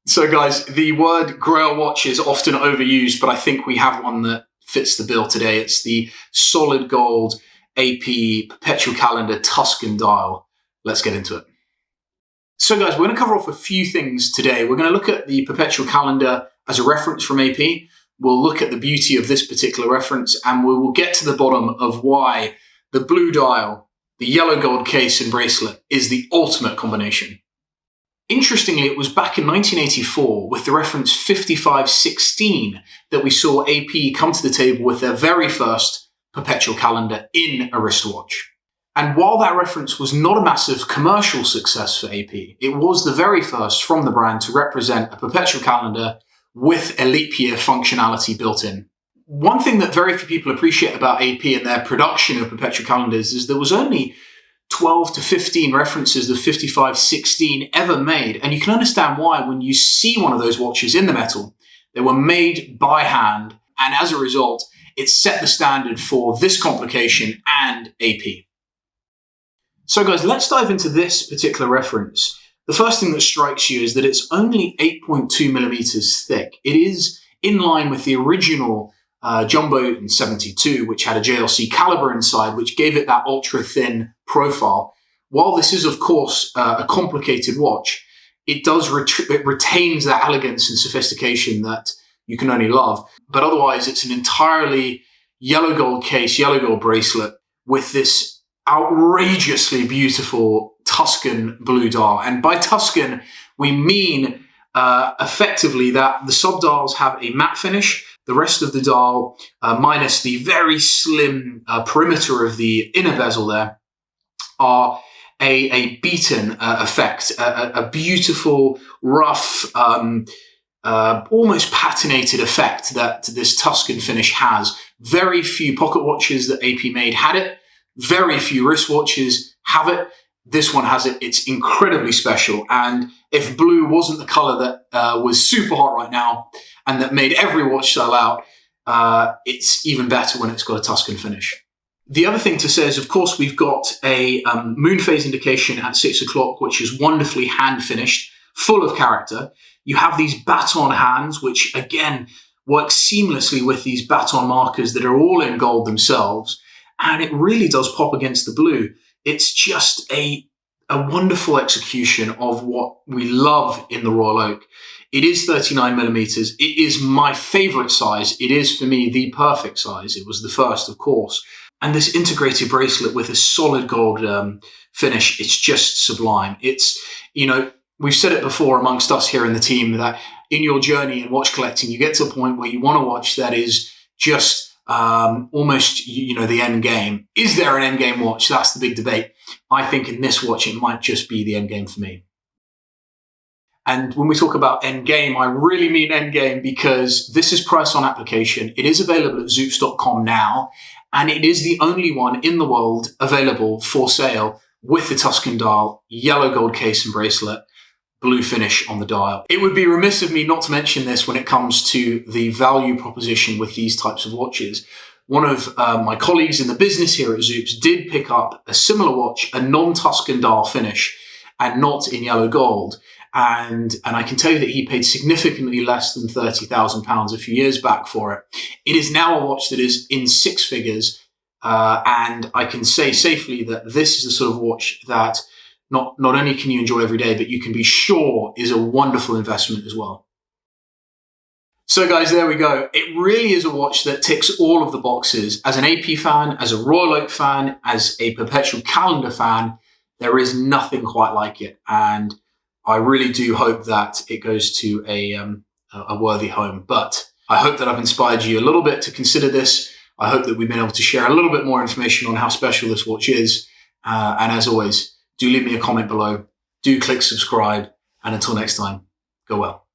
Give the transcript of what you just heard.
So guys, the word Grail watch is often overused, but I think we have one that fits the bill today. It's the solid gold AP Perpetual calendar Tuscan dial. Let's get into it. So guys, we're going to cover off a few things today. We're going to look at the Perpetual calendar as a reference from AP. We'll look at the beauty of this particular reference, and we will get to the bottom of why the blue dial, the yellow gold case and bracelet is the ultimate combination. Interestingly, it was back in 1984 with the reference 5516 that we saw AP come to the table with their very first Perpetual calendar in a wristwatch. And while that reference was not a massive commercial success for AP, it was the very first from the brand to represent a Perpetual calendar with a leap year functionality built in. One thing that very few people appreciate about AP and their production of Perpetual calendars is there was only 12 to 15 references of 5516 ever made. And you can understand why when you see one of those watches in the metal. They were made by hand, and as a result, it set the standard for this complication and AP. So guys, let's dive into this particular reference. The first thing that strikes you is that it's only 8.2 millimeters thick. It is in line with the original Jumbo in 72, which had a JLC caliber inside, which gave it that ultra thin profile. While this is, of course, a complicated watch, it does it retains that elegance and sophistication that you can only love. But otherwise, it's an entirely yellow gold case, yellow gold bracelet with this outrageously beautiful Tuscan blue dial. And by Tuscan, we mean effectively that the sub-dials have a matte finish. The rest of the dial, minus the very slim perimeter of the inner bezel there, are a beaten effect, a beautiful, rough, almost patinated effect that this Tuscan finish has. Very few pocket watches that AP made had it. Very few wristwatches have it. This one has it. It's incredibly special. And if blue wasn't the color that was super hot right now and that made every watch sell out, it's even better when it's got a Tuscan finish. The other thing to say is, of course, we've got a moon phase indication at 6 o'clock, which is wonderfully hand finished, full of character. You have these baton hands, which again work seamlessly with these baton markers that are all in gold themselves. And it really does pop against the blue. It's just a wonderful execution of what we love in the Royal Oak. It is 39 millimeters. It is my favorite size. It is, for me, the perfect size. It was the first, of course. And this integrated bracelet with a solid gold finish, it's just sublime. It's, we've said it before amongst us here in the team that in your journey in watch collecting, you get to a point where you want a watch that is just almost, the end game. Is there an end game watch? That's the big debate. I think in this watch, it might just be the end game for me. And when we talk about end game, I really mean end game because this is price on application. It is available at Xupes.com now, and it is the only one in the world available for sale with the Tuscan dial, yellow gold case and bracelet, blue finish on the dial. It would be remiss of me not to mention this when it comes to the value proposition with these types of watches. One of my colleagues in the business here at Xupes did pick up a similar watch, a non-Tuscan dial finish, and not in yellow gold. And I can tell you that he paid significantly less than £30,000 a few years back for it. It is now a watch that is in six figures, and I can say safely that this is the sort of watch that not only can you enjoy every day, but you can be sure is a wonderful investment as well. So guys, there we go. It really is a watch that ticks all of the boxes. As an AP fan, as a Royal Oak fan, as a Perpetual calendar fan, there is nothing quite like it. And I really do hope that it goes to a worthy home. But I hope that I've inspired you a little bit to consider this. I hope that we've been able to share a little bit more information on how special this watch is. And as always, do leave me a comment below. Do click subscribe. And until next time, go well.